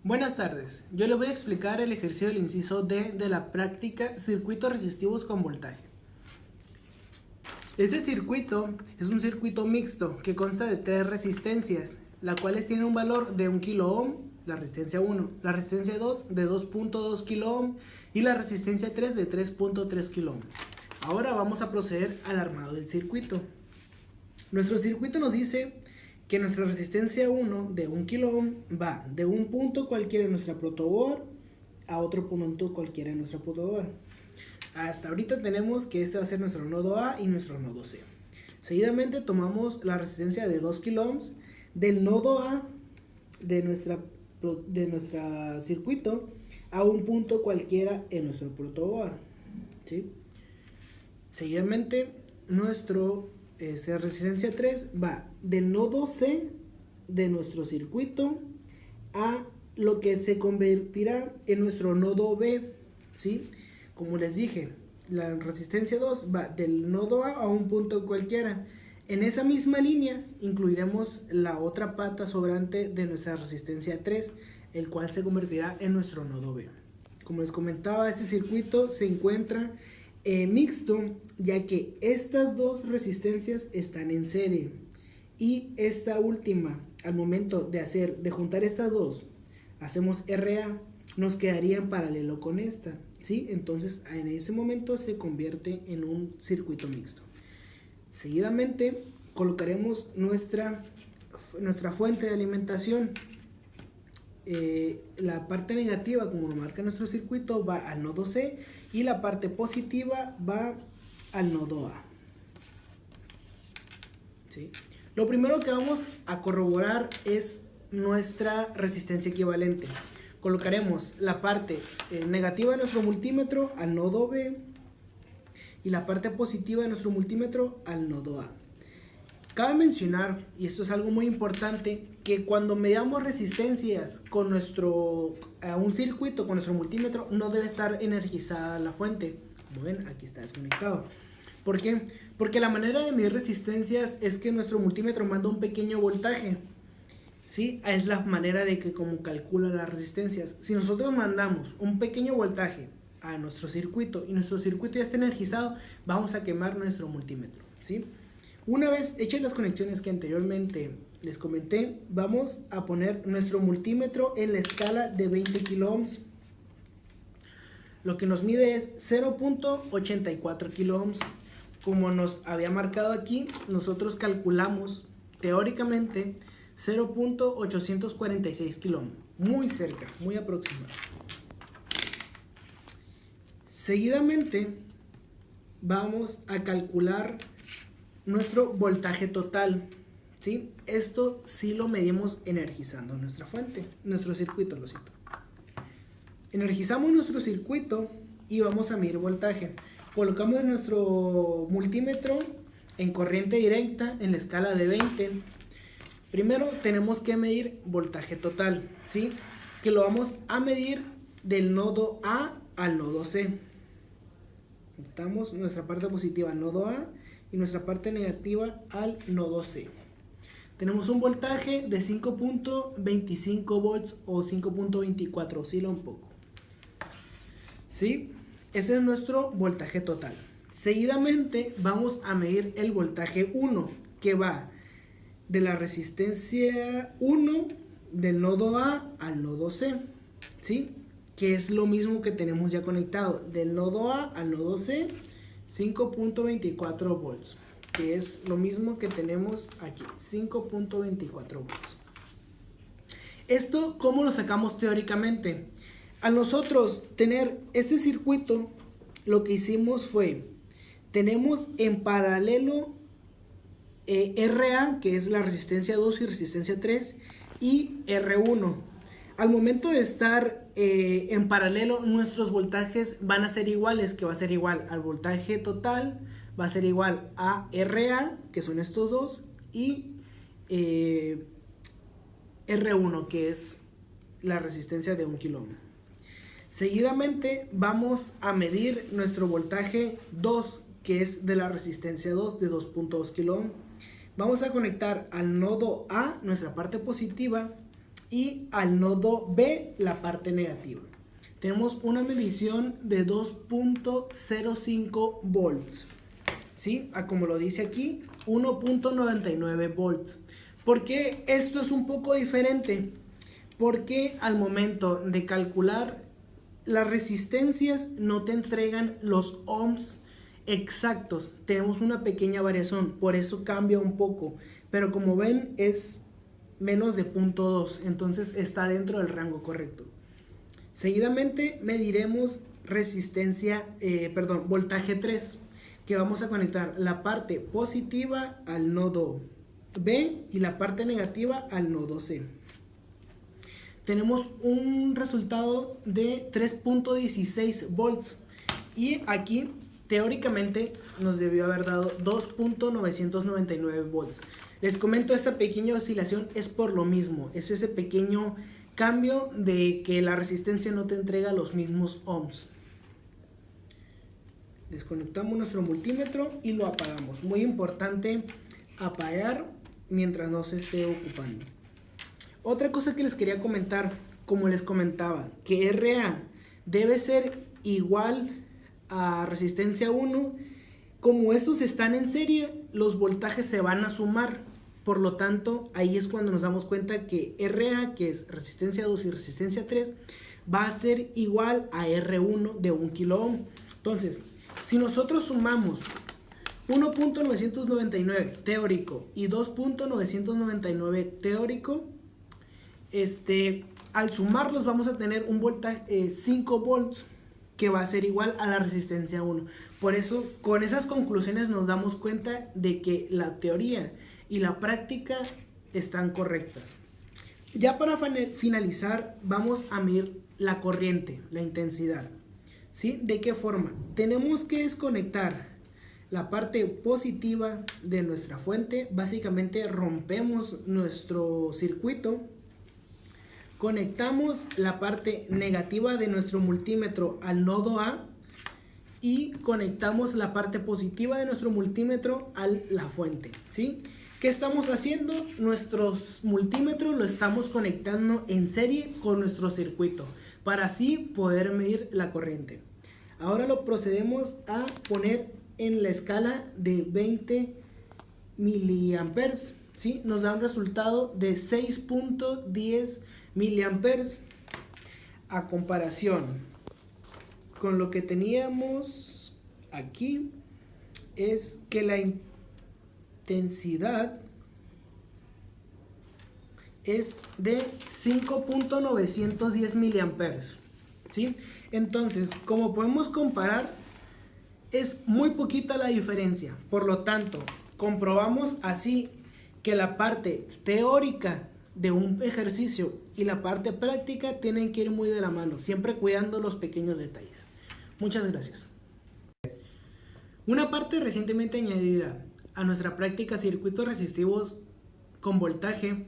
Buenas tardes, yo le voy a explicar el ejercicio del inciso D de la práctica circuitos resistivos con voltaje. Este circuito es un circuito mixto que consta de tres resistencias, las cuales tienen un valor de 1 kilo ohm, la resistencia 1, la resistencia 2 de 2.2 kilo ohm y la resistencia 3 de 3.3 kilo ohm. Ahora vamos a proceder al armado del circuito. Nuestro circuito nos dice que nuestra resistencia 1 de 1 kilo ohm va de un punto cualquiera en nuestra protoboard a otro punto cualquiera en nuestra protoboard. Hasta ahorita tenemos que este va a ser nuestro nodo A y nuestro nodo C. Seguidamente tomamos la resistencia de 2 kilo ohms del nodo A de nuestra circuito a un punto cualquiera en nuestro protoboard, ¿sí? Seguidamente nuestro resistencia 3 va del nodo C de nuestro circuito a lo que se convertirá en nuestro nodo B, ¿sí? Como les dije, la resistencia 2 va del nodo A un punto cualquiera. En esa misma línea incluiremos la otra pata sobrante de nuestra resistencia 3, el cual se convertirá en nuestro nodo B. Como les comentaba, este circuito se encuentra mixto, ya que estas dos resistencias están en serie y esta última, al momento de juntar estas dos, hacemos RA, nos quedaría en paralelo con esta, ¿sí? Entonces en ese momento se convierte en un circuito mixto. Seguidamente colocaremos nuestra fuente de alimentación. La parte negativa, como lo marca nuestro circuito, va al nodo C y la parte positiva va al nodo A, ¿sí? Lo primero que vamos a corroborar es nuestra resistencia equivalente. Colocaremos la parte negativa de nuestro multímetro al nodo B y la parte positiva de nuestro multímetro al nodo A. Cabe mencionar, y esto es algo muy importante, que cuando medamos resistencias con un circuito, con nuestro multímetro, no debe estar energizada la fuente. Como ven, aquí está desconectado. ¿Por qué? Porque la manera de medir resistencias es que nuestro multímetro manda un pequeño voltaje, ¿sí? Es la manera de que como calcula las resistencias. Si nosotros mandamos un pequeño voltaje a nuestro circuito y nuestro circuito ya está energizado, vamos a quemar nuestro multímetro, ¿sí? Una vez hechas las conexiones que anteriormente les comenté, vamos a poner nuestro multímetro en la escala de 20 kilo ohms. Lo que nos mide es 0.84 kilo ohms. Como nos había marcado aquí, nosotros calculamos teóricamente 0.846 kilo ohms. Muy cerca, muy aproximado. Seguidamente vamos a calcular nuestro voltaje total, ¿sí? Esto sí lo medimos energizando nuestra fuente, nuestro circuito, lo cito. Energizamos nuestro circuito y vamos a medir voltaje. Colocamos nuestro multímetro en corriente directa en la escala de 20. Primero tenemos que medir voltaje total, ¿sí? Que lo vamos a medir del nodo A al nodo C. Damos nuestra parte positiva al nodo A y nuestra parte negativa al nodo C. Tenemos un voltaje de 5.25 volts o 5.24, oscila un poco, ¿sí? Ese es nuestro voltaje total. Seguidamente vamos a medir el voltaje 1, que va de la resistencia 1 del nodo A al nodo C, ¿sí? Que es lo mismo que tenemos ya conectado, del nodo A al nodo C, 5.24 volts, que es lo mismo que tenemos aquí, 5.24 volts. Esto, ¿cómo lo sacamos teóricamente? A nosotros tener este circuito, lo que hicimos fue, tenemos en paralelo RA, que es la resistencia 2 y resistencia 3, y R1. Al momento de estar en paralelo, nuestros voltajes van a ser iguales, que va a ser igual al voltaje total, va a ser igual a RA, que son estos dos, y R1, que es la resistencia de 1 kilo ohm. Seguidamente vamos a medir nuestro voltaje 2, que es de la resistencia 2 de 2.2 kilo ohm. Vamos a conectar al nodo A nuestra parte positiva y al nodo B la parte negativa. Tenemos una medición de 2.05 volts, ¿sí? Como lo dice aquí, 1.99 volts. ¿Por qué esto es un poco diferente? Porque al momento de calcular las resistencias no te entregan los ohms exactos, tenemos una pequeña variación, por eso cambia un poco, pero como ven es menos de 0.2, entonces está dentro del rango correcto. Seguidamente mediremos voltaje 3, que vamos a conectar la parte positiva al nodo B y la parte negativa al nodo C. Tenemos un resultado de 3.16 volts y aquí teóricamente nos debió haber dado 2.999 volts. Les comento, esta pequeña oscilación es por lo mismo, es ese pequeño cambio de que la resistencia no te entrega los mismos ohms. Desconectamos nuestro multímetro y lo apagamos. Muy importante apagar mientras no se esté ocupando. Otra cosa que les quería comentar, como les comentaba, que RA debe ser igual a resistencia 1. Como estos están en serie, los voltajes se van a sumar. Por lo tanto, ahí es cuando nos damos cuenta que RA, que es resistencia 2 y resistencia 3, va a ser igual a R1 de 1 kilo ohm. Entonces, si nosotros sumamos 1.999 teórico y 2.999 teórico, al sumarlos vamos a tener un voltaje 5 volts que va a ser igual a la resistencia 1. Por eso, con esas conclusiones nos damos cuenta de que la teoría y la práctica están correctas. Ya para finalizar, vamos a medir la corriente, la intensidad, ¿sí? ¿De qué forma? Tenemos que desconectar la parte positiva de nuestra fuente. Básicamente rompemos nuestro circuito. Conectamos la parte negativa de nuestro multímetro al nodo A y conectamos la parte positiva de nuestro multímetro a la fuente, ¿sí? ¿Qué estamos haciendo? Nuestros multímetros lo estamos conectando en serie con nuestro circuito para así poder medir la corriente. Ahora lo procedemos a poner en la escala de 20 miliamperes, ¿sí? Nos da un resultado de 6.10 miliamperes. A comparación con lo que teníamos aquí, es que la intensidad es de 5.910 miliamperes, ¿sí? Entonces, como podemos comparar, es muy poquita la diferencia. Por lo tanto, comprobamos así que la parte teórica de un ejercicio y la parte práctica tienen que ir muy de la mano, siempre cuidando los pequeños detalles. Muchas gracias. Una parte recientemente añadida a nuestra práctica circuitos resistivos con voltaje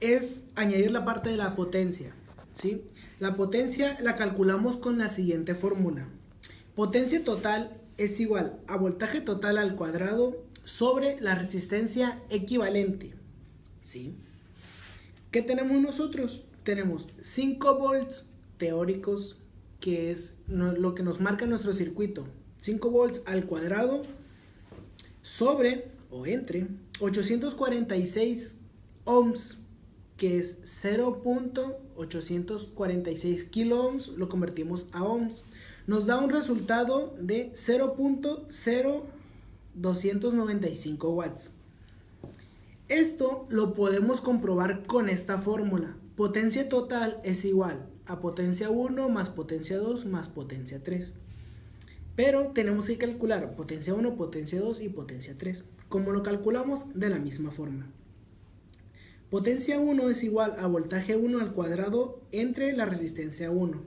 es añadir la parte de la potencia, ¿sí? La potencia la calculamos con la siguiente fórmula. Potencia total es igual a voltaje total al cuadrado sobre la resistencia equivalente, ¿sí? ¿Qué tenemos nosotros? Tenemos 5 volts teóricos, que es lo que nos marca nuestro circuito. 5 volts al cuadrado sobre o entre 846 ohms, que es 0.846 kilo ohms, lo convertimos a ohms. Nos da un resultado de 0.0295 watts. Esto lo podemos comprobar con esta fórmula. Potencia total es igual a potencia 1 más potencia 2 más potencia 3. Pero tenemos que calcular potencia 1, potencia 2 y potencia 3. Como lo calculamos de la misma forma. Potencia 1 es igual a voltaje 1 al cuadrado entre la resistencia 1,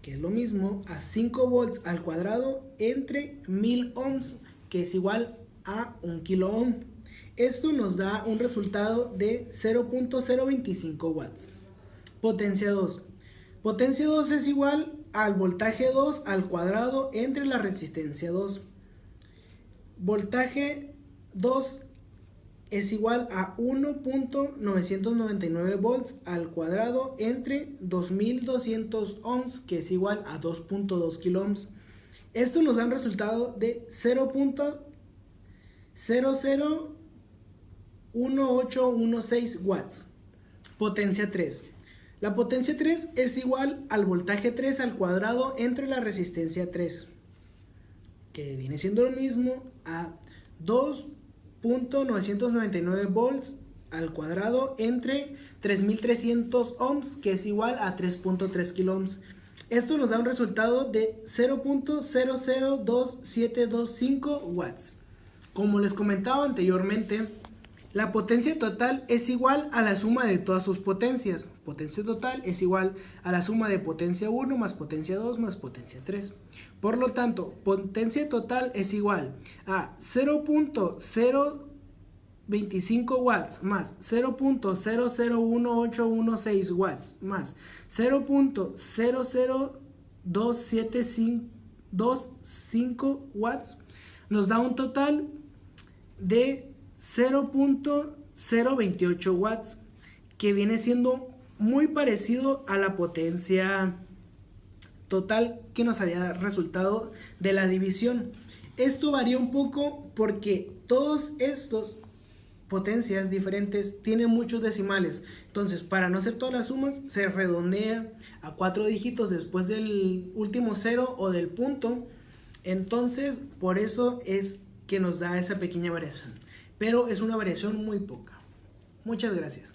que es lo mismo a 5 volts al cuadrado entre 1000 ohms, que es igual a 1 kilo ohm. Esto nos da un resultado de 0.025 watts. Potencia 2. Potencia 2 es igual al voltaje 2 al cuadrado entre la resistencia 2. Voltaje 2 es igual a 1.999 volts al cuadrado entre 2200 ohms, que es igual a 2.2 kilo ohms. Esto nos da un resultado de 0.001816 watts. Potencia 3. La potencia 3 es igual al voltaje 3 al cuadrado entre la resistencia 3, que viene siendo lo mismo a 2.999 volts al cuadrado entre 3300 ohms, que es igual a 3.3 kilo ohms. Esto nos da un resultado de 0.002725 watts. Como les comentaba anteriormente, la potencia total es igual a la suma de todas sus potencias. Potencia total es igual a la suma de potencia 1 más potencia 2 más potencia 3. Por lo tanto, potencia total es igual a 0.025 watts más 0.001816 watts más 0.00275 watts. Nos da un total de 0.028 watts, que viene siendo muy parecido a la potencia total que nos había resultado de la división. Esto varía un poco porque todos estos potencias diferentes tienen muchos decimales, entonces para no hacer todas las sumas se redondea a 4 dígitos después del último cero o del punto. Entonces por eso es que nos da esa pequeña variación, pero es una variación muy poca. Muchas gracias.